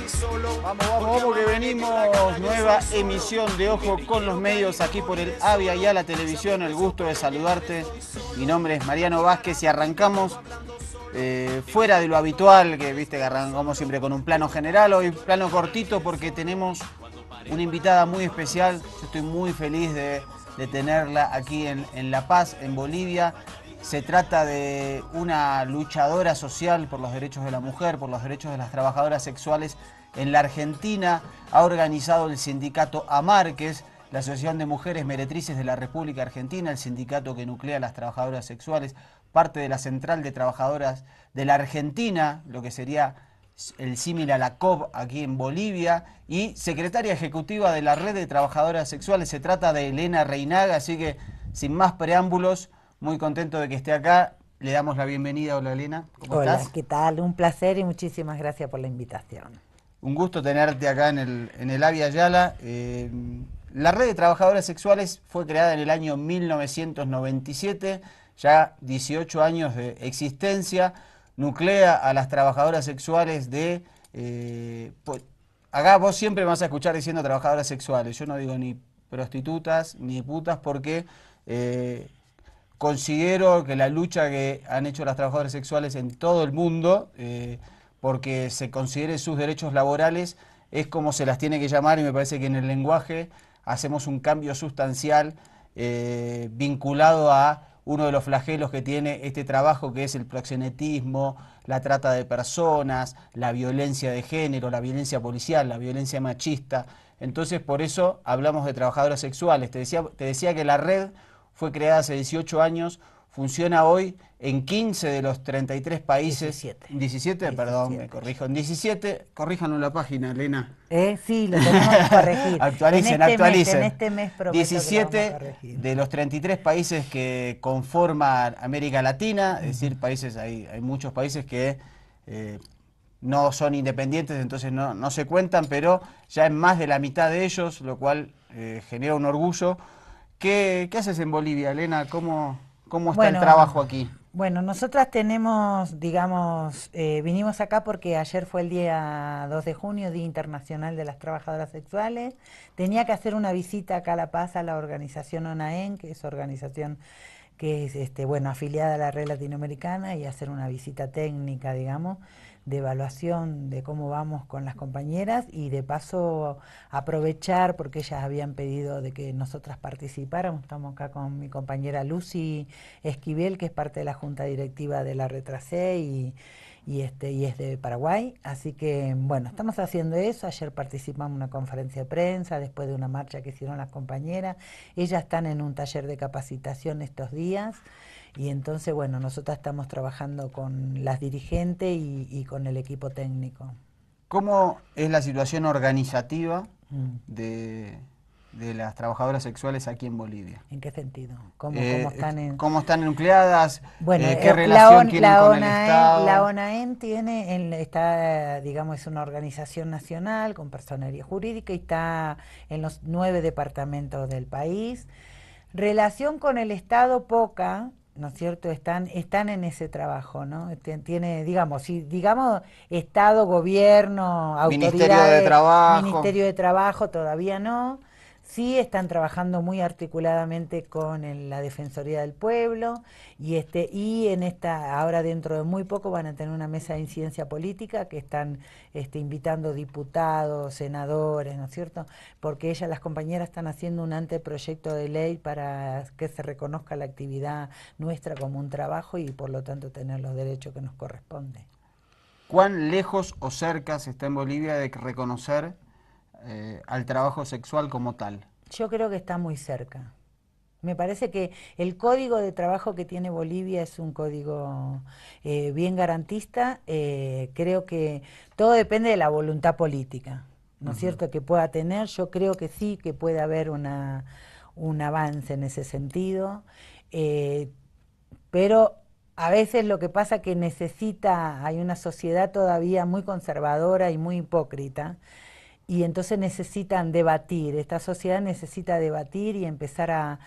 Vamos, vamos, vamos, que venimos. Nueva emisión de Ojo con los Medios aquí por el Avia y a la televisión. El gusto de saludarte. Mi nombre es Mariano Vázquez y arrancamos fuera de lo habitual, que viste que arrancamos siempre con un plano general. Hoy plano cortito porque tenemos una invitada muy especial. Yo estoy muy feliz de tenerla aquí en La Paz, en Bolivia. Se trata de una luchadora social por los derechos de la mujer, por los derechos de las trabajadoras sexuales en la Argentina. Ha organizado el sindicato AMAR, que es la Asociación de Mujeres Meretrices de la República Argentina, el sindicato que nuclea a las trabajadoras sexuales, parte de la Central de Trabajadoras de la Argentina, lo que sería el símil a la COB aquí en Bolivia, y secretaria ejecutiva de la Red de Trabajadoras Sexuales. Se trata de Elena Reinaga, así que sin más preámbulos, muy contento de que esté acá. Le damos la bienvenida. Hola, Elena, ¿cómo estás? Hola, ¿qué tal? Un placer y muchísimas gracias por la invitación. Un gusto tenerte acá en el Avia Yala. La Red de Trabajadoras Sexuales fue creada en el año 1997, ya 18 años de existencia. Nuclea a las trabajadoras sexuales de... acá vos siempre me vas a escuchar diciendo trabajadoras sexuales. Yo no digo ni prostitutas ni putas porque... considero que la lucha que han hecho las trabajadoras sexuales en todo el mundo, porque se consideren sus derechos laborales, es como se las tiene que llamar, y me parece que en el lenguaje hacemos un cambio sustancial vinculado a uno de los flagelos que tiene este trabajo, que es el proxenetismo, la trata de personas, la violencia de género, la violencia policial, la violencia machista. Entonces, por eso hablamos de trabajadoras sexuales. Te decía que la red fue creada hace 18 años, funciona hoy en 15 de los 33 países. 17, perdón, me corrijo. En 17, corríjanos la página, Elena. Sí, lo tenemos que corregir. Actualicen, actualicen. En este mes prometo 17 que lo vamos a corregir. de los 33 países que conforman América Latina, es decir, países, hay muchos países que no son independientes, entonces no se cuentan, pero ya en más de la mitad de ellos, lo cual genera un orgullo. ¿Qué haces en Bolivia, Elena? ¿Cómo está el trabajo aquí? Bueno, nosotras tenemos, digamos, vinimos acá porque ayer fue el día 2 de junio, Día Internacional de las Trabajadoras Sexuales. Tenía que hacer una visita acá a La Paz a la organización ONAEN, que es organización que es afiliada a la Red Latinoamericana, y hacer una visita técnica, digamos, de evaluación de cómo vamos con las compañeras, y de paso aprovechar porque ellas habían pedido de que nosotras participáramos. Estamos acá con mi compañera Lucy Esquivel, que es parte de la junta directiva de la Retrasé y es de Paraguay, así que bueno, estamos haciendo eso. Ayer participamos en una conferencia de prensa después de una marcha que hicieron las compañeras. Ellas están en un taller de capacitación estos días, y entonces bueno, nosotras estamos trabajando con las dirigentes y con el equipo técnico. ¿Cómo es la situación organizativa de las trabajadoras sexuales aquí en Bolivia? ¿En qué sentido? ¿Cómo están nucleadas? Bueno, ¿qué relación tienen con el ONAEN, Estado? la ONAEN es una organización nacional con personería jurídica y está en los 9 departamentos del país. Relación con el Estado poca, ¿no es cierto? Están en ese trabajo, ¿no? Tiene, digamos, Estado, gobierno, autoridades, Ministerio de Trabajo, todavía no. Sí están trabajando muy articuladamente con la Defensoría del Pueblo, y ahora dentro de muy poco van a tener una mesa de incidencia política que están invitando diputados, senadores, ¿no es cierto? Porque las compañeras están haciendo un anteproyecto de ley para que se reconozca la actividad nuestra como un trabajo y por lo tanto tener los derechos que nos corresponden. ¿Cuán lejos o cerca se está en Bolivia de reconocer al trabajo sexual como tal? Yo creo que está muy cerca. Me parece que el código de trabajo que tiene Bolivia es un código bien garantista. Creo que todo depende de la voluntad política, ¿no es cierto?, que pueda tener. Yo creo que sí, que puede haber un avance en ese sentido, pero a veces lo que pasa que hay una sociedad todavía muy conservadora y muy hipócrita, y entonces necesitan debatir. Esta sociedad necesita debatir y empezar a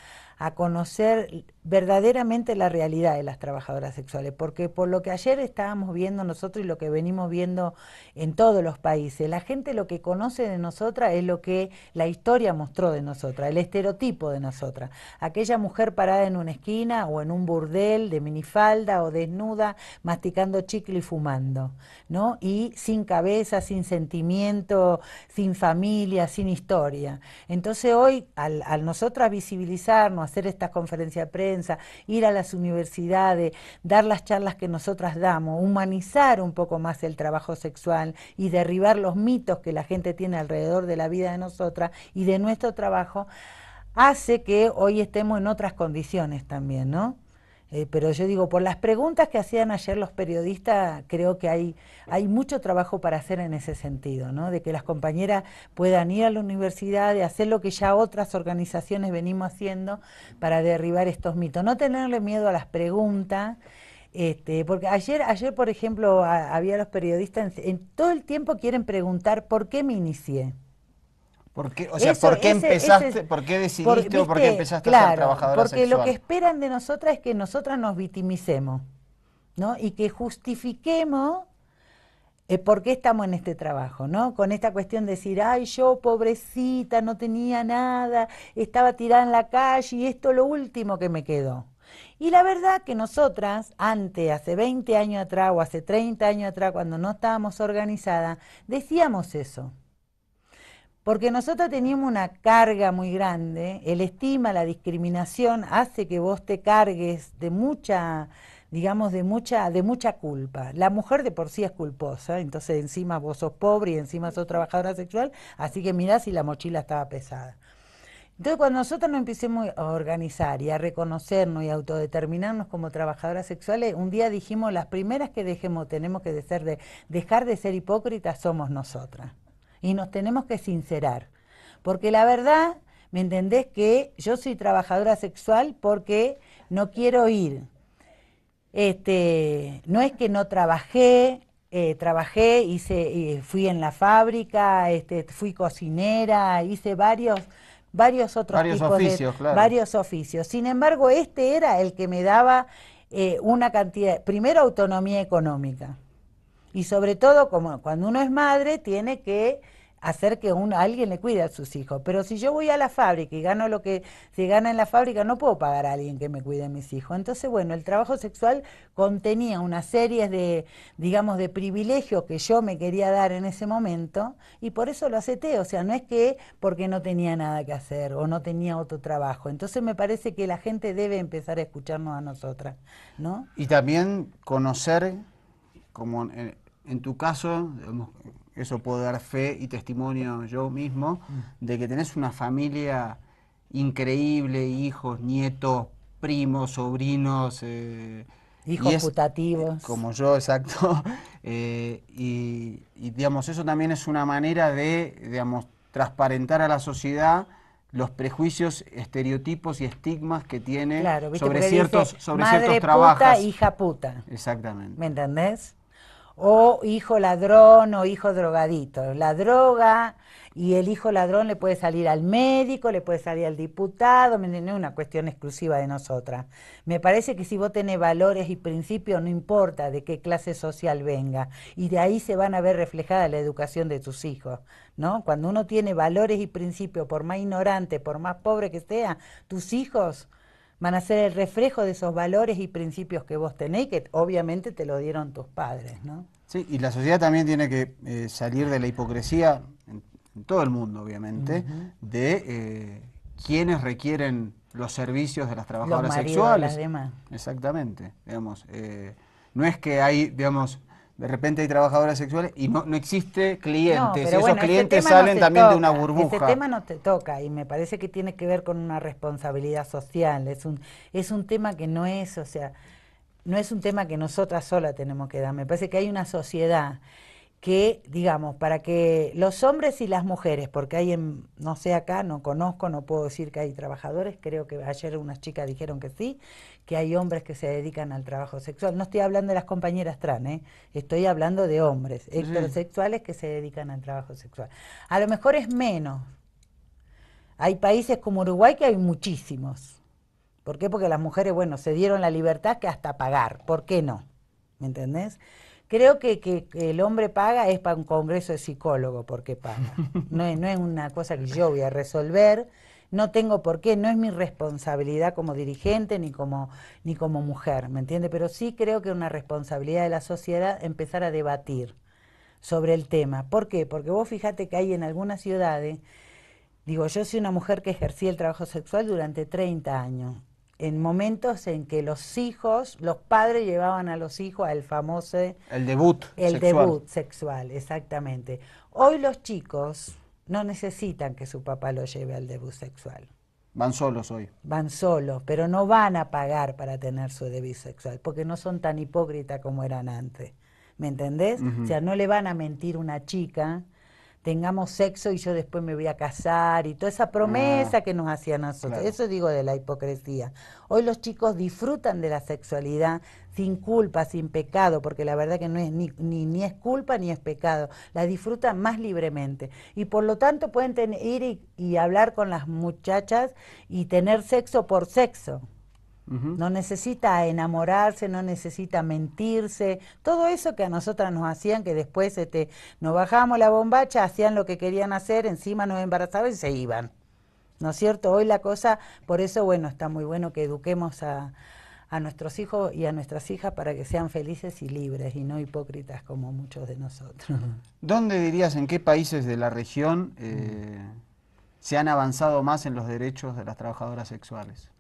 conocer verdaderamente la realidad de las trabajadoras sexuales, porque por lo que ayer estábamos viendo nosotros y lo que venimos viendo en todos los países, la gente lo que conoce de nosotras es lo que la historia mostró de nosotras, el estereotipo de nosotras, aquella mujer parada en una esquina o en un burdel de minifalda o desnuda, masticando chicle y fumando, ¿no? Y sin cabeza, sin sentimiento, sin familia, sin historia. Entonces hoy, al nosotras visibilizarnos, hacer estas conferencias de prensa, ir a las universidades, dar las charlas que nosotras damos, humanizar un poco más el trabajo sexual y derribar los mitos que la gente tiene alrededor de la vida de nosotras y de nuestro trabajo, hace que hoy estemos en otras condiciones también, ¿no? Pero yo digo, por las preguntas que hacían ayer los periodistas, creo que hay mucho trabajo para hacer en ese sentido, ¿no? De que las compañeras puedan ir a la universidad, de hacer lo que ya otras organizaciones venimos haciendo para derribar estos mitos. No tenerle miedo a las preguntas, porque ayer, por ejemplo, había los periodistas, en todo el tiempo quieren preguntar por qué me inicié. ¿Por qué, o sea, por qué empezaste, por qué decidiste o por qué empezaste a ser trabajadora porque sexual? lo que esperan de nosotras es que nosotras nos victimicemos, ¿no? Y que justifiquemos por qué estamos en este trabajo, ¿no? Con esta cuestión de decir, ay, yo pobrecita, no tenía nada, estaba tirada en la calle y esto es lo último que me quedó. Y la verdad que nosotras, antes, hace 20 años atrás o hace 30 años atrás, cuando no estábamos organizadas, decíamos eso. Porque nosotros teníamos una carga muy grande, el estigma, la discriminación hace que vos te cargues de mucha, digamos, de mucha culpa. La mujer de por sí es culposa, entonces encima vos sos pobre y encima sos trabajadora sexual, así que mirá si la mochila estaba pesada. Entonces cuando nosotros nos empecemos a organizar y a reconocernos y a autodeterminarnos como trabajadoras sexuales, un día dijimos, las primeras que tenemos que dejar de ser hipócritas somos nosotras. Y nos tenemos que sincerar, porque la verdad, ¿me entendés? Que yo soy trabajadora sexual porque no quiero ir. No es que no trabajé, fui en la fábrica, fui cocinera, hice varios otros tipos oficios, de claro. varios oficios. Sin embargo, este era el que me daba una cantidad, primero autonomía económica. Y sobre todo, como cuando uno es madre, tiene que hacer que alguien le cuide a sus hijos. Pero si yo voy a la fábrica y gano lo que se gana en la fábrica, no puedo pagar a alguien que me cuide a mis hijos. Entonces, bueno, el trabajo sexual contenía una serie de, digamos, de privilegios que yo me quería dar en ese momento y por eso lo acepté. O sea, no es que porque no tenía nada que hacer o no tenía otro trabajo. Entonces me parece que la gente debe empezar a escucharnos a nosotras, ¿no? Y también conocer, como en tu caso, digamos, eso puedo dar fe y testimonio yo mismo, de que tenés una familia increíble, hijos, nietos, primos, sobrinos. Hijos putativos. Como yo, exacto. Digamos, eso también es una manera de, digamos, transparentar a la sociedad los prejuicios, estereotipos y estigmas que tiene, claro, ¿viste? sobre Porque ciertos, dice, sobre madre ciertos puta, trabajos. hija puta. Exactamente. ¿Me entendés? O hijo ladrón o hijo drogadito. La droga y el hijo ladrón le puede salir al médico, le puede salir al diputado, no es una cuestión exclusiva de nosotras. Me parece que si vos tenés valores y principios, no importa de qué clase social venga, y de ahí se van a ver reflejada la educación de tus hijos, ¿no? Cuando uno tiene valores y principios, por más ignorante, por más pobre que sea, tus hijos van a ser el reflejo de esos valores y principios que vos tenés, que obviamente te lo dieron tus padres, ¿no? Sí, y la sociedad también tiene que salir de la hipocresía, en todo el mundo obviamente, de quienes requieren los servicios de las trabajadoras los maridos, sexuales. Las demás. Exactamente, digamos, no es que hay, digamos, de repente hay trabajadoras sexuales y no existe clientes, no, pero y esos bueno, clientes salen no también toca, de una burbuja. Ese tema no te toca y me parece que tiene que ver con una responsabilidad social, es un tema que no es, o sea, no es un tema que nosotras solas tenemos que dar, me parece que hay una sociedad que, digamos, para que los hombres y las mujeres, porque hay, no sé acá, no conozco, no puedo decir que hay trabajadores, creo que ayer unas chicas dijeron que sí, que hay hombres que se dedican al trabajo sexual. No estoy hablando de las compañeras trans, estoy hablando de hombres heterosexuales que se dedican al trabajo sexual. A lo mejor es menos. Hay países como Uruguay que hay muchísimos. ¿Por qué? Porque las mujeres, bueno, se dieron la libertad que hasta pagar. ¿Por qué no? ¿Me entendés? Creo que el hombre paga es para un congreso de psicólogo, porque paga. No es una cosa que yo voy a resolver, no tengo por qué, no es mi responsabilidad como dirigente ni como mujer, ¿me entiende? Pero sí creo que es una responsabilidad de la sociedad empezar a debatir sobre el tema. ¿Por qué? Porque vos fíjate que hay en algunas ciudades, digo, yo soy una mujer que ejercía el trabajo sexual durante 30 años, en momentos en que los padres llevaban a los hijos al famoso El debut el sexual. debut sexual, exactamente. Hoy los chicos no necesitan que su papá los lleve al debut sexual. Van solos hoy. Van solos, pero no van a pagar para tener su debut sexual, porque no son tan hipócritas como eran antes. ¿Me entendés? O sea, no le van a mentir a una chica, tengamos sexo y yo después me voy a casar, y toda esa promesa que nos hacían a nosotros. Claro. Eso digo de la hipocresía. Hoy los chicos disfrutan de la sexualidad sin culpa, sin pecado, porque la verdad que no es ni es culpa ni es pecado. La disfrutan más libremente. Y por lo tanto pueden ir y hablar con las muchachas y tener sexo por sexo. No necesita enamorarse, no necesita mentirse, todo eso que a nosotras nos hacían, que después nos bajábamos la bombacha, hacían lo que querían hacer, encima nos embarazaban y se iban. ¿No es cierto? Hoy la cosa, por eso, bueno, está muy bueno que eduquemos a nuestros hijos y a nuestras hijas para que sean felices y libres y no hipócritas como muchos de nosotros. ¿Dónde dirías, en qué países de la región se han avanzado más en los derechos de las trabajadoras sexuales?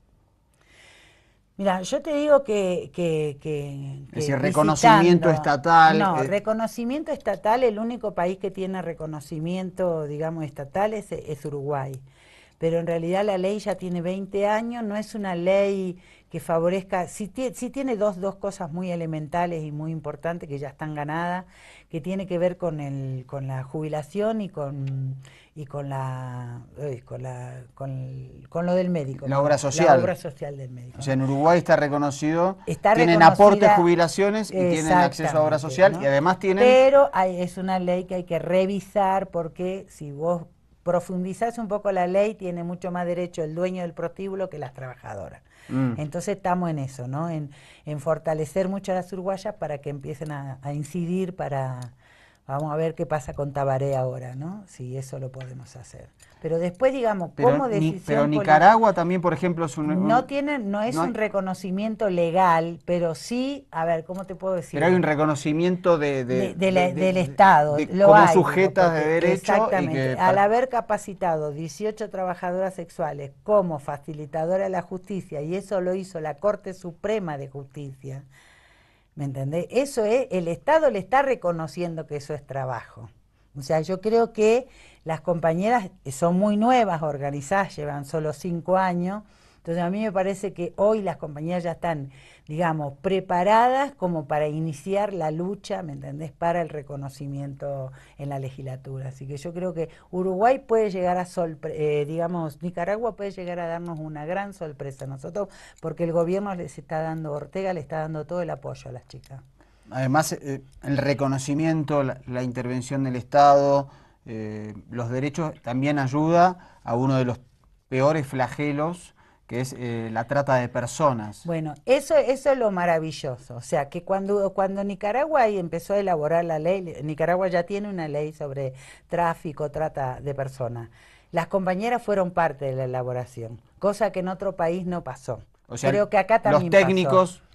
Mira, yo te digo que Es decir, reconocimiento estatal. No, reconocimiento estatal, el único país que tiene reconocimiento, digamos, estatal es Uruguay. Pero en realidad la ley ya tiene 20 años, no es una ley que favorezca, sí tiene dos cosas muy elementales y muy importantes que ya están ganadas, que tiene que ver con la jubilación y con lo del médico. La obra social. La obra social del médico. O sea, en Uruguay está reconocido, Está tienen aportes, jubilaciones y tienen acceso a obra social, ¿no? y además tienen... Pero es una ley que hay que revisar, porque si vos profundizás un poco la ley, tiene mucho más derecho el dueño del prostíbulo que las trabajadoras. Entonces estamos en eso, ¿no? En fortalecer mucho a las uruguayas para que empiecen a incidir para... Vamos a ver qué pasa con Tabaré ahora, ¿no? Si eso lo podemos hacer. Pero después, digamos, como decisión pero Nicaragua también, por ejemplo, es no es un reconocimiento legal, pero sí, a ver, ¿cómo te puedo decir? Pero hay un reconocimiento del Estado, como sujetas de derecho. Exactamente. Al haber capacitado 18 trabajadoras sexuales como facilitadora de la justicia, y eso lo hizo la Corte Suprema de Justicia, ¿me entendés? Eso es, el Estado le está reconociendo que eso es trabajo. O sea, yo creo que las compañeras son muy nuevas, organizadas, llevan solo 5 años, entonces a mí me parece que hoy las compañeras ya están, digamos, preparadas como para iniciar la lucha, ¿me entendés?, para el reconocimiento en la legislatura. Así que yo creo que Uruguay puede llegar a digamos, Nicaragua puede llegar a darnos una gran sorpresa a nosotros, porque el gobierno les está dando, Ortega le está dando todo el apoyo a las chicas. Además, el reconocimiento, la intervención del Estado, los derechos, también ayuda a uno de los peores flagelos, que es la trata de personas. Bueno, eso es lo maravilloso. O sea, que cuando Nicaragua empezó a elaborar la ley, Nicaragua ya tiene una ley sobre tráfico, trata de personas. Las compañeras fueron parte de la elaboración, cosa que en otro país no pasó. O sea, creo que acá también los técnicos... pasó.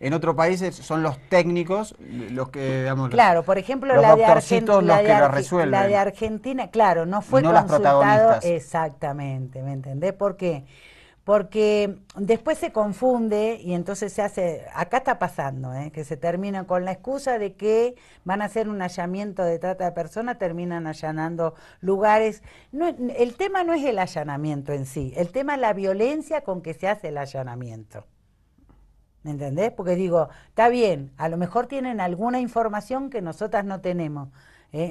En otros países son los técnicos los que, digamos, claro, por ejemplo, los la de doctorcitos los que lo resuelven. La de Argentina, claro, no fue no consultado. Las protagonistas. Exactamente, ¿me entendés? ¿Por qué? Porque después se confunde y entonces se hace, acá está pasando, que se termina con la excusa de que van a hacer un allanamiento de trata de personas, terminan allanando lugares. No, el tema no es el allanamiento en sí, el tema es la violencia con que se hace el allanamiento. ¿Me entendés? Porque digo, está bien, a lo mejor tienen alguna información que nosotras no tenemos.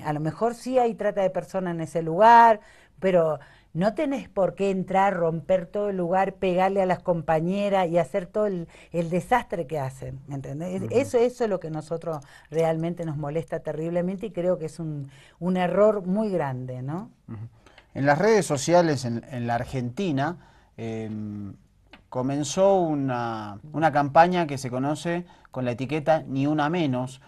A lo mejor sí hay trata de personas en ese lugar, pero no tenés por qué entrar, romper todo el lugar, pegarle a las compañeras y hacer todo el desastre que hacen. ¿Me entendés? Eso es lo que nosotros realmente nos molesta terriblemente y creo que es un error muy grande, ¿no? En las redes sociales en la Argentina... comenzó una campaña que se conoce con la etiqueta Ni Una Menos.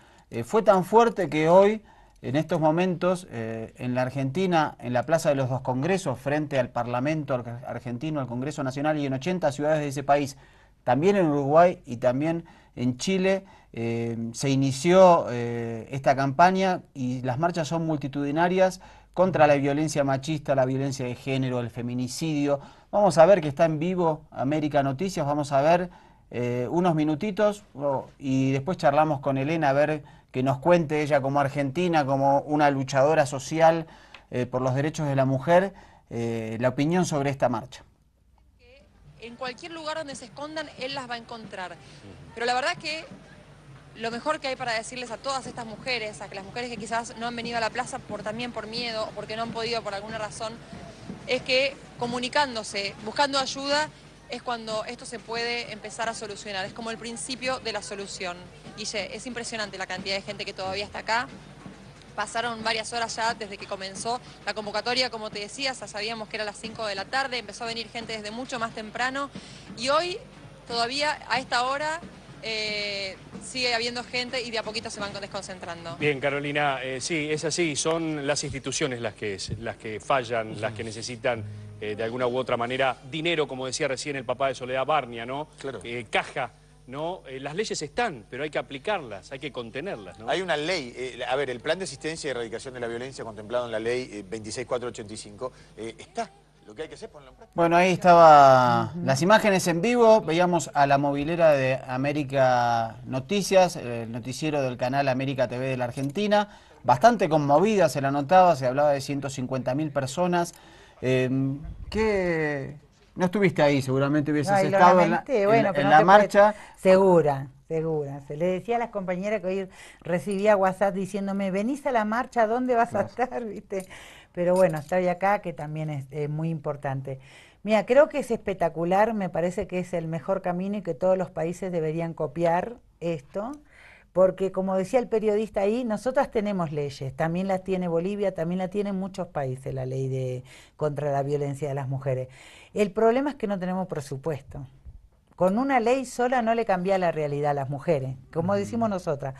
Fue tan fuerte que hoy, en estos momentos, en la Argentina, en la Plaza de los Dos Congresos, frente al Parlamento argentino, al Congreso Nacional, y en 80 ciudades de ese país, también en Uruguay y también en Chile, se inició esta campaña, y las marchas son multitudinarias contra la violencia machista, la violencia de género, el feminicidio. Vamos a ver que está en vivo América Noticias, vamos a ver unos minutitos y después charlamos con Elena a ver que nos cuente ella como argentina, como una luchadora social por los derechos de la mujer, la opinión sobre esta marcha. En cualquier lugar donde se escondan, él las va a encontrar. Pero la verdad que lo mejor que hay para decirles a todas estas mujeres, a las mujeres que quizás no han venido a la plaza también por miedo o porque no han podido por alguna razón, es que comunicándose, buscando ayuda, es cuando esto se puede empezar a solucionar. Es como el principio de la solución. Guille, es impresionante la cantidad de gente que todavía está acá. Pasaron varias horas ya desde que comenzó la convocatoria, como te decía, ya sabíamos que era a las 5 de la tarde, empezó a venir gente desde mucho más temprano y hoy todavía a esta hora sigue habiendo gente y de a poquito se van desconcentrando. Bien, Carolina, sí, es así, son las instituciones las que fallan, las que necesitan de alguna u otra manera dinero, como decía recién el papá de Soledad Barnia, ¿no? Claro. Caja. ¿No? Las leyes están, pero hay que aplicarlas, hay que contenerlas, ¿no? Hay una ley, a ver, el plan de asistencia y erradicación de la violencia contemplado en la ley 26485 está. Lo que hay que hacer es ponerlo en práctica. Bueno, ahí estaba las imágenes en vivo, veíamos a la movilera de América Noticias, el noticiero del canal América TV de la Argentina, bastante conmovida, se la notaba, se hablaba de 150.000 personas. No estuviste ahí, seguramente hubieses estado en la marcha. Segura. Se le decía a las compañeras que hoy recibía WhatsApp diciéndome, venís a la marcha, ¿dónde vas a estar? ¿Viste? Pero bueno, estoy acá, que también es muy importante. Mira, creo que es espectacular, me parece que es el mejor camino y que todos los países deberían copiar esto. Porque, como decía el periodista ahí, nosotras tenemos leyes, también las tiene Bolivia, también la tienen muchos países, la ley contra la violencia de las mujeres. El problema es que no tenemos presupuesto. Con una ley sola no le cambia la realidad a las mujeres, como decimos nosotras.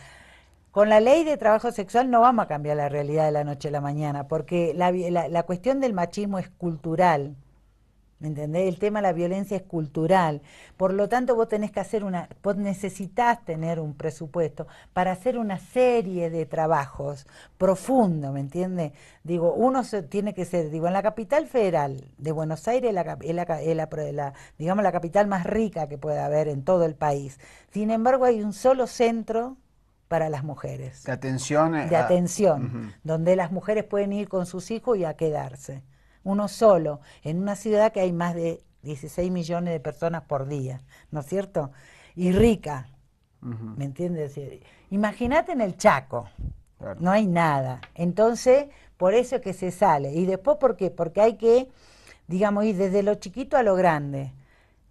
Con la ley de trabajo sexual no vamos a cambiar la realidad de la noche a la mañana, porque la cuestión del machismo es cultural. ¿Me entendés? El tema de la violencia es cultural. Por lo tanto, vos tenés que hacer vos necesitás tener un presupuesto para hacer una serie de trabajos profundos, ¿me entiendes? Digo, tiene que ser, en la capital federal de Buenos Aires digamos, la capital más rica que puede haber en todo el país. Sin embargo, hay un solo centro para las mujeres. De atención. Donde las mujeres pueden ir con sus hijos y a quedarse. Uno solo, en una ciudad que hay más de 16 millones de personas por día, ¿no es cierto? Y rica, ¿me entiendes? Imagínate en el Chaco, no hay nada. Entonces, por eso es que se sale. Y después, ¿por qué? Porque hay que, digamos, ir desde lo chiquito a lo grande.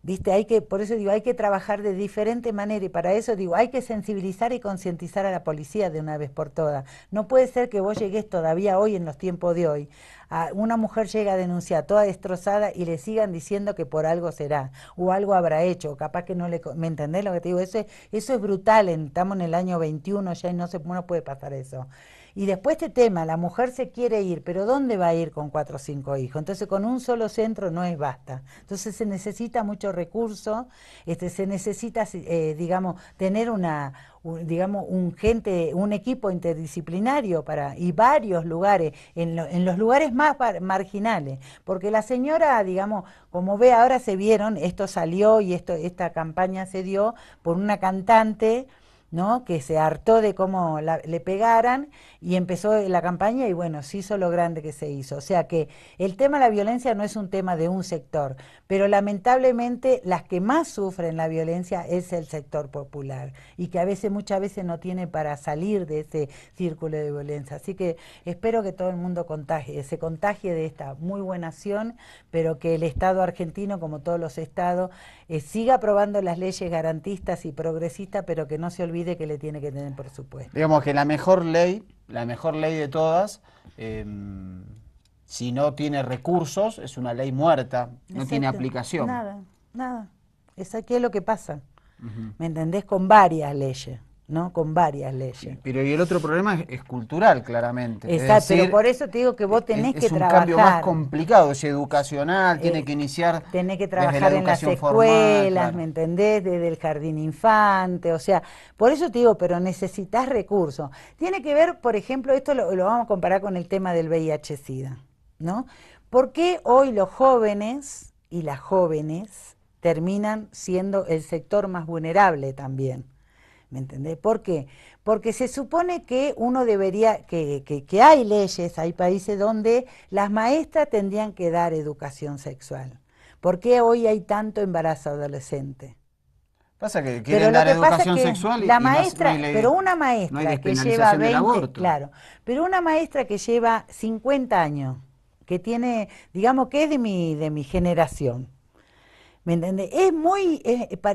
¿Viste? Por eso digo, hay que trabajar de diferente manera y para eso digo, hay que sensibilizar y concientizar a la policía de una vez por todas. No puede ser que vos llegues todavía hoy, en los tiempos de hoy, una mujer llega a denunciar toda destrozada y le sigan diciendo que por algo será, o algo habrá hecho, o capaz que no le... ¿Me entendés lo que te digo? Eso es brutal, estamos en el año 21 ya y no puede pasar eso. Y después este tema, la mujer se quiere ir, pero ¿dónde va a ir con 4 o 5 hijos? Entonces con un solo centro no es basta. Entonces se necesita mucho recurso, se necesita, digamos, tener un equipo interdisciplinario y varios lugares, en los lugares más marginales. Porque la señora, digamos, como ve, ahora se vieron, esto salió y esta campaña se dio por una cantante, ¿no? Que se hartó de cómo le pegaran y empezó la campaña y bueno, se hizo lo grande que se hizo. O sea que el tema de la violencia no es un tema de un sector, pero lamentablemente las que más sufren la violencia es el sector popular y que muchas veces no tiene para salir de ese círculo de violencia. Así que espero que todo el mundo se contagie de esta muy buena acción, pero que el Estado argentino, como todos los estados, siga aprobando las leyes garantistas y progresistas, pero que no se olvide que le tiene que tener presupuesto. Digamos que la mejor ley de todas, si no tiene recursos, es una ley muerta, no tiene aplicación. Nada. ¿Qué es lo que pasa? ¿Me entendés? Con varias leyes, ¿no? Con varias leyes. Pero y el otro problema es cultural, claramente. Exacto, es decir, pero por eso te digo que vos tenés que es un trabajar. cambio más complicado, es educacional, tiene que iniciar tenés que desde la trabajar en las educación escuelas, formal, claro. ¿me entendés? Desde el jardín infante, o sea, por eso te digo, pero necesitas recursos. Tiene que ver, por ejemplo, esto lo vamos a comparar con el tema del VIH-Sida, ¿no? ¿Por qué hoy los jóvenes y las jóvenes terminan siendo el sector más vulnerable también? ¿Me entendés? ¿Por qué? Porque se supone que uno debería, que hay leyes, hay países donde las maestras tendrían que dar educación sexual. ¿Por qué hoy hay tanto embarazo adolescente? Pasa que quieren dar educación sexual la maestra, no hay pero una maestra que lleva 20, claro, pero una maestra que lleva 50 años, que tiene, digamos que es de mi generación, ¿me entendés? Es muy,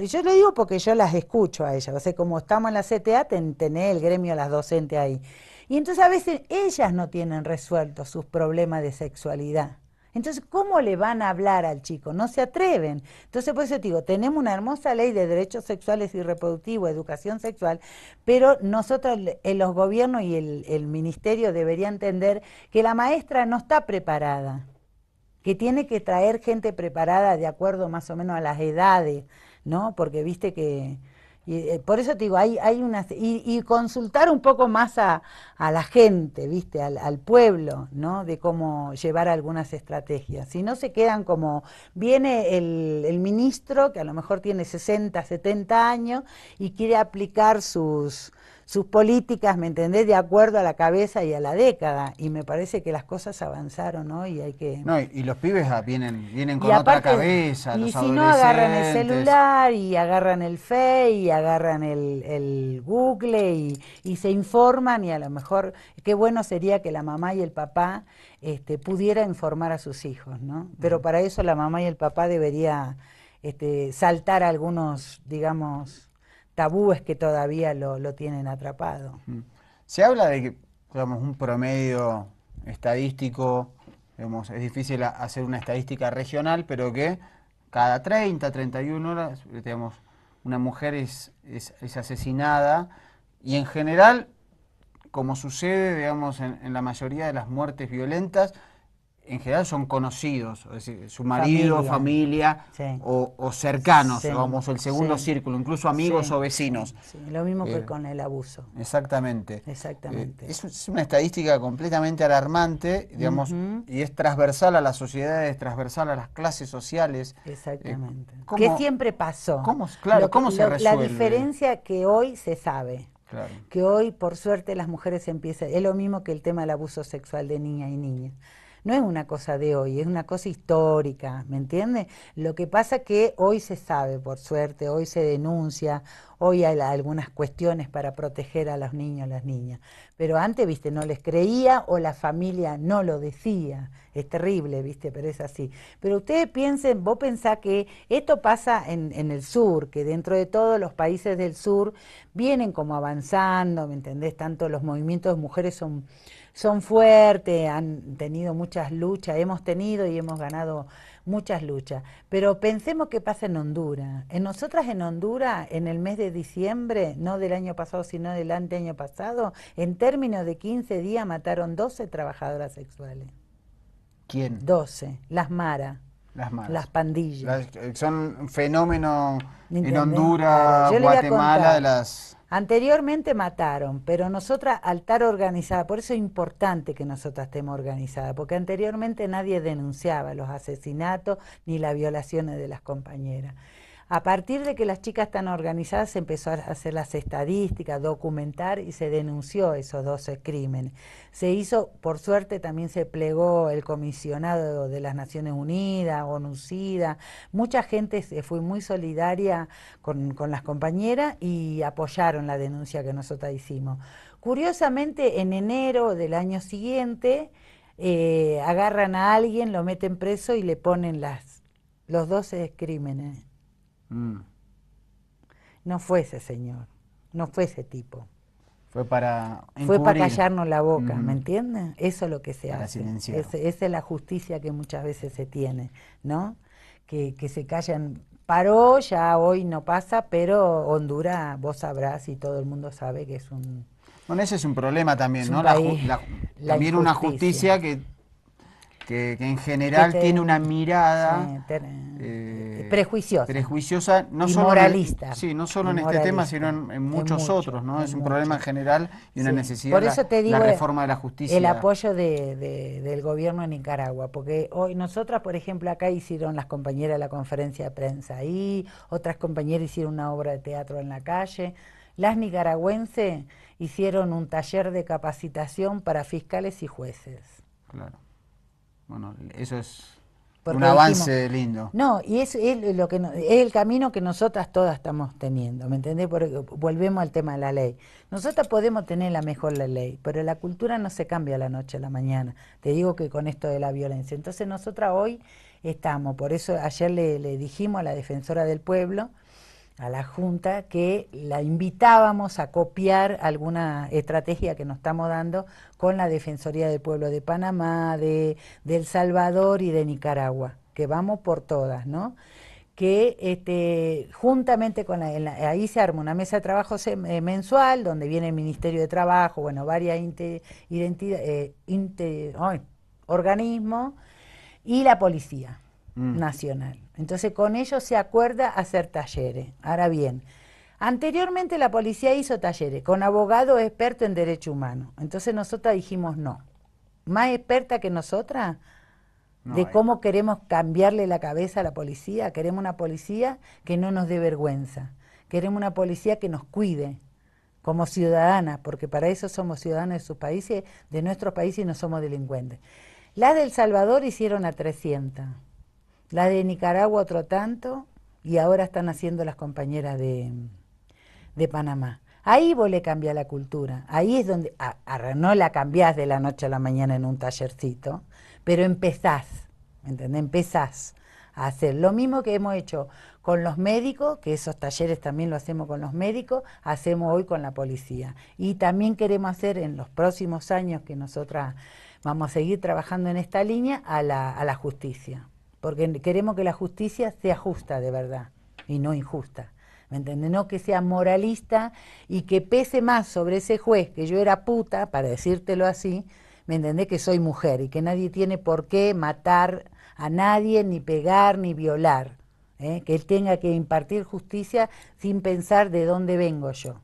yo lo digo porque yo las escucho a ellas, o sea, como estamos en la CTA, tenés el gremio de las docentes ahí. Y entonces a veces ellas no tienen resueltos sus problemas de sexualidad. Entonces, ¿cómo le van a hablar al chico? No se atreven. Entonces, por eso te digo, tenemos una hermosa ley de derechos sexuales y reproductivos, educación sexual, pero nosotros, los gobiernos y el ministerio deberían entender que la maestra no está preparada, que tiene que traer gente preparada de acuerdo más o menos a las edades, ¿no? Porque viste que... por eso te digo, hay unas... Y consultar un poco más a la gente, ¿viste? Al pueblo, ¿no? De cómo llevar algunas estrategias. Si no se quedan como... Viene el ministro, que a lo mejor tiene 60, 70 años, y quiere aplicar sus políticas, ¿me entendés?, de acuerdo a la cabeza y a la década, y me parece que las cosas avanzaron, ¿no? Y hay que... No, y los pibes vienen con aparte, otra cabeza, y los si adolescentes. no, agarran el celular, y agarran el Face, y agarran el Google, y se informan, y a lo mejor, qué bueno sería que la mamá y el papá pudiera informar a sus hijos, ¿no? Pero para eso la mamá y el papá debería saltar algunos, digamos, tabúes que todavía lo tienen atrapado. Se habla de que, digamos, un promedio estadístico, digamos, es difícil hacer una estadística regional, pero que cada 30, 31 horas, digamos, una mujer es asesinada, y en general, como sucede, digamos, en la mayoría de las muertes violentas, en general son conocidos, es decir, su marido, familia sí. o cercanos, Sí, digamos, el segundo sí. círculo, incluso amigos o vecinos. Sí, lo mismo que con el abuso. Exactamente. Exactamente. Es una estadística completamente alarmante, digamos, y es transversal a las sociedades, transversal a las clases sociales. Exactamente. ¿Qué siempre pasó? ¿Cómo se resuelve? La diferencia que hoy se sabe. Claro. Que hoy, por suerte, las mujeres empiezan... Es lo mismo que el tema del abuso sexual de niñas y niñas. No es una cosa de hoy, es una cosa histórica, ¿me entiendes? Lo que pasa que hoy se sabe, por suerte, hoy se denuncia, hoy hay algunas cuestiones para proteger a los niños y las niñas. Pero antes, viste, no les creía o la familia no lo decía. Es terrible, viste, pero es así. Pero ustedes piensen, vos pensás que esto pasa en el sur, que dentro de todos los países del sur vienen como avanzando, ¿me entendés? Tanto los movimientos de mujeres son fuertes, han tenido muchas luchas, hemos tenido y hemos ganado muchas luchas. Pero pensemos qué pasa en Honduras. Nosotras en Honduras, en el mes de diciembre, no del año pasado, sino del anteaño pasado, en términos de 15 días mataron 12 trabajadoras sexuales. ¿Quién? 12, las maras. Las pandillas. Son un fenómeno en Claro, Honduras, yo le voy a Guatemala, contar. de las... Anteriormente mataron, pero nosotras al estar organizadas, por eso es importante que nosotras estemos organizadas, porque anteriormente nadie denunciaba los asesinatos ni las violaciones de las compañeras. A partir de que las chicas están organizadas, se empezó a hacer las estadísticas, documentar, y se denunció esos 12 crímenes. Se hizo, por suerte también se plegó el comisionado de las Naciones Unidas, ONU-SIDA, mucha gente fue muy solidaria con las compañeras y apoyaron la denuncia que nosotras hicimos. Curiosamente, en enero del año siguiente, agarran a alguien, lo meten preso y le ponen los 12 crímenes. No fue ese señor, no fue ese tipo. Fue para encubrir. Fue para callarnos la boca, ¿me entiendes? Eso es lo que se para hace. Silenciar. Esa es la justicia que muchas veces se tiene, ¿no? Que se callan paró, ya hoy no pasa, pero Honduras, vos sabrás y todo el mundo sabe que es un... Bueno, ese es un problema también, Es un ¿no? país, la También una injusticia. justicia que en general tiene una mirada prejuiciosa prejuiciosa, no y solo moralista. sí, no solo Y en este tema, sino moralista, en muchos otros, ¿no? Es un problema en general y una Sí. necesidad, Por eso te la digo reforma de la el justicia. apoyo del gobierno en Nicaragua, porque hoy nosotras, por ejemplo, acá hicieron las compañeras la conferencia de prensa ahí, otras compañeras hicieron una obra de teatro en la calle. Las nicaragüenses hicieron un taller de capacitación para fiscales y jueces. Claro. Bueno, eso es Porque un avance lindo. No, y es lo que es el camino que nosotras todas estamos teniendo, ¿me entendés? Porque volvemos al tema de la ley. Nosotras podemos tener la mejor la ley, pero la cultura no se cambia de la noche a la mañana. Te digo que con esto de la violencia. Entonces nosotras hoy estamos, por eso ayer le dijimos a la defensora del pueblo, a la Junta, que la invitábamos a copiar alguna estrategia que nos estamos dando con la Defensoría del Pueblo de Panamá, de El Salvador y de Nicaragua, que vamos por todas, ¿no? Que juntamente con ahí se arma una mesa de trabajo mensual, donde viene el Ministerio de Trabajo, bueno, varias organismos, y la Policía Nacional. Entonces con ellos se acuerda hacer talleres. Ahora bien, anteriormente la policía hizo talleres con abogados expertos en derechos humanos. Entonces nosotras dijimos no. Más experta que nosotras de cómo queremos cambiarle la cabeza a la policía. Queremos una policía que no nos dé vergüenza. Queremos una policía que nos cuide como ciudadanas, porque para eso somos ciudadanos de sus países, de nuestros países, y no somos delincuentes. Las de El Salvador hicieron a 300. La de Nicaragua otro tanto, y ahora están haciendo las compañeras de Panamá. Ahí vos le cambiás la cultura, ahí es donde, no la cambiás de la noche a la mañana en un tallercito, pero empezás, ¿entendés? Empezás a hacer lo mismo que hemos hecho con los médicos, que esos talleres también lo hacemos con los médicos, hacemos hoy con la policía. Y también queremos hacer en los próximos años, que nosotras vamos a seguir trabajando en esta línea, a la justicia. Porque queremos que la justicia sea justa de verdad y no injusta, ¿me entiendes? No que sea moralista y que pese más sobre ese juez que yo era puta, para decírtelo así, ¿me entendés? Que soy mujer y que nadie tiene por qué matar a nadie, ni pegar, ni violar, que él tenga que impartir justicia sin pensar de dónde vengo yo.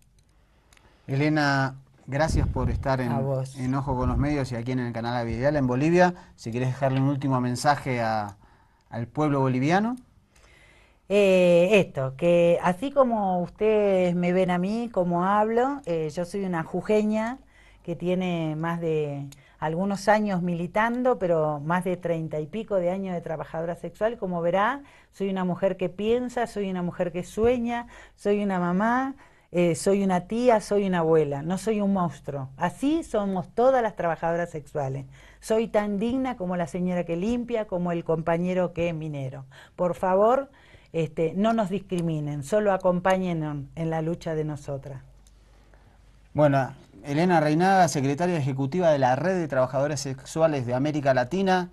Elena, gracias por estar en Ojo con los Medios y aquí en el canal Aviala en Bolivia. Si querés dejarle un último mensaje al pueblo boliviano. Que así como ustedes me ven a mí, como hablo, yo soy una jujeña que tiene más de algunos años militando, pero más de 30 y pico de años de trabajadora sexual. Como verá, soy una mujer que piensa, soy una mujer que sueña, soy una mamá, soy una tía, soy una abuela, no soy un monstruo. Así somos todas las trabajadoras sexuales. Soy tan digna como la señora que limpia, como el compañero que es minero. Por favor, no nos discriminen, solo acompáñennos en la lucha de nosotras. Bueno, Elena Reinaga, secretaria ejecutiva de la Red de Trabajadoras Sexuales de América Latina,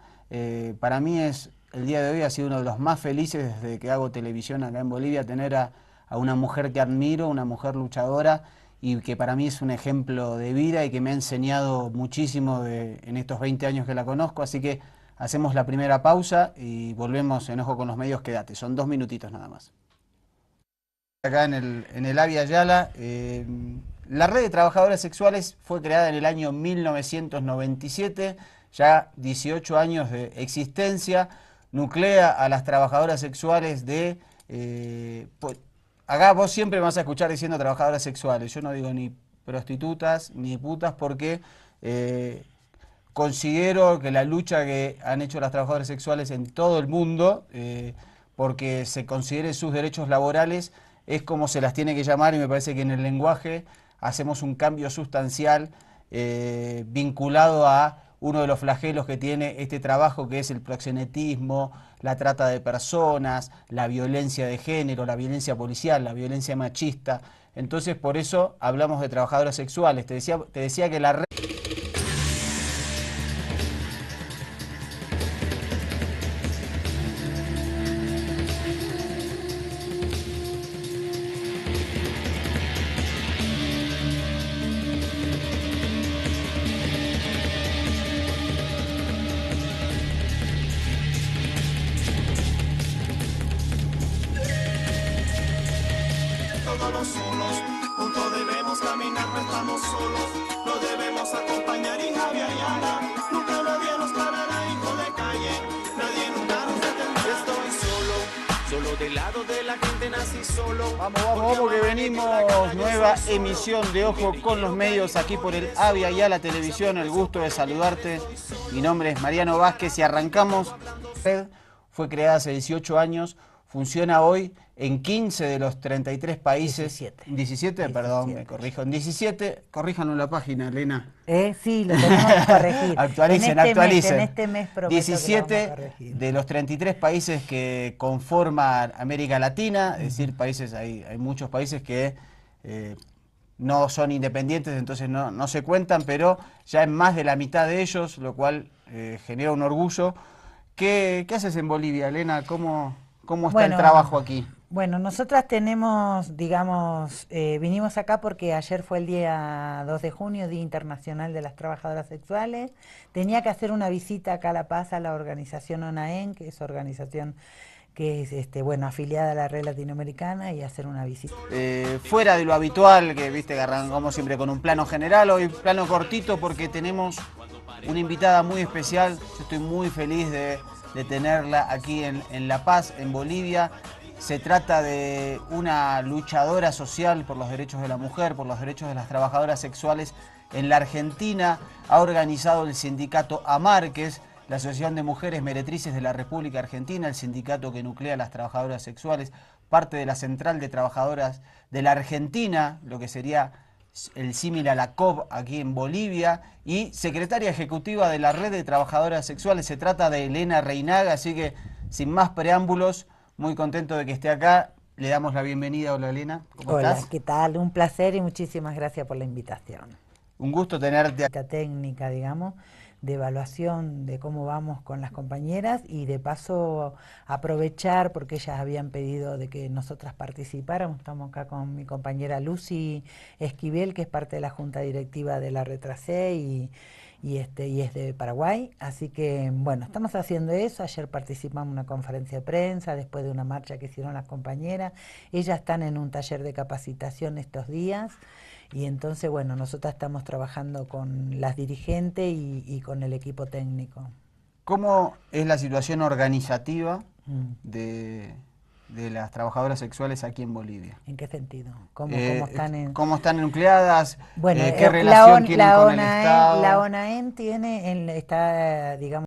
para mí el día de hoy ha sido uno de los más felices desde que hago televisión acá en Bolivia, tener a una mujer que admiro, una mujer luchadora y que para mí es un ejemplo de vida y que me ha enseñado muchísimo en estos 20 años que la conozco, así que hacemos la primera pausa y volvemos en Ojo con los Medios, quédate, son 2 minutitos nada más. Acá en el Avia Yala, la Red de Trabajadoras Sexuales fue creada en el año 1997, ya 18 años de existencia, nuclea a las trabajadoras sexuales acá vos siempre me vas a escuchar diciendo trabajadoras sexuales, yo no digo ni prostitutas ni putas porque considero que la lucha que han hecho las trabajadoras sexuales en todo el mundo, porque se consideren sus derechos laborales, es como se las tiene que llamar y me parece que en el lenguaje hacemos un cambio sustancial vinculado a uno de los flagelos que tiene este trabajo, que es el proxenetismo, la trata de personas, la violencia de género, la violencia policial, la violencia machista. Entonces, por eso hablamos de trabajadoras sexuales. Te decía que la red... todos los solos. Juntos debemos caminar, no estamos solos. Nos debemos acompañar y Javier Ayala. Nunca nadie nos parará, hijo de calle. Nadie nunca nos detendrá. Estoy solo del lado de la gente nací solo. Vamos que venimos, nueva emisión de Ojo con los Medios aquí por el Avia y a la televisión. El gusto de saludarte. Mi nombre es Mariano Vázquez y arrancamos. Fue creada hace 18 años, funciona hoy en 15 de los 33 países. 17, perdón, me corrijo. En 17, corríjanos la página, Elena. Sí, lo tenemos que corregir. Actualicen. En este mes prometo 17 de los 33 países que conforman América Latina, es decir, países, hay muchos países que no son independientes, entonces no se cuentan, pero ya es más de la mitad de ellos, lo cual genera un orgullo. ¿Qué haces en Bolivia, Elena? ¿Cómo está el trabajo aquí? Bueno, nosotras tenemos, digamos, vinimos acá porque ayer fue el día 2 de junio, Día Internacional de las Trabajadoras Sexuales. Tenía que hacer una visita acá a La Paz a la organización ONAEN, que es organización que es afiliada a la red latinoamericana, y hacer una visita. Fuera de lo habitual, que viste que arrancamos siempre con un plano general, hoy plano cortito porque tenemos una invitada muy especial. Yo estoy muy feliz de tenerla aquí en La Paz, en Bolivia. Se trata de una luchadora social por los derechos de la mujer, por los derechos de las trabajadoras sexuales en la Argentina. Ha organizado el sindicato AMAR, que es la Asociación de Mujeres Meretrices de la República Argentina, el sindicato que nuclea a las trabajadoras sexuales, parte de la Central de Trabajadoras de la Argentina, lo que sería el símil a la COB aquí en Bolivia, y secretaria ejecutiva de la Red de Trabajadoras Sexuales. Se trata de Elena Reinaga, así que sin más preámbulos, muy contento de que esté acá. Le damos la bienvenida. Hola, Elena, ¿cómo estás? Hola, ¿qué tal? Un placer y muchísimas gracias por la invitación. Un gusto tenerte acá. Esta técnica, digamos, de evaluación de cómo vamos con las compañeras, y de paso aprovechar, porque ellas habían pedido de que nosotras participáramos. Estamos acá con mi compañera Lucy Esquivel, que es parte de la junta directiva de la Retrasé y es de Paraguay, así que bueno, estamos haciendo eso. Ayer participamos en una conferencia de prensa después de una marcha que hicieron las compañeras. Ellas están en un taller de capacitación estos días, y entonces bueno, nosotras estamos trabajando con las dirigentes y con el equipo técnico. ¿Cómo es la situación organizativa de las trabajadoras sexuales aquí en Bolivia? ¿En qué sentido? ¿Cómo están nucleadas? Bueno, ¿qué relación tienen con el ONAEN, Estado? La ONAEN está, digamos,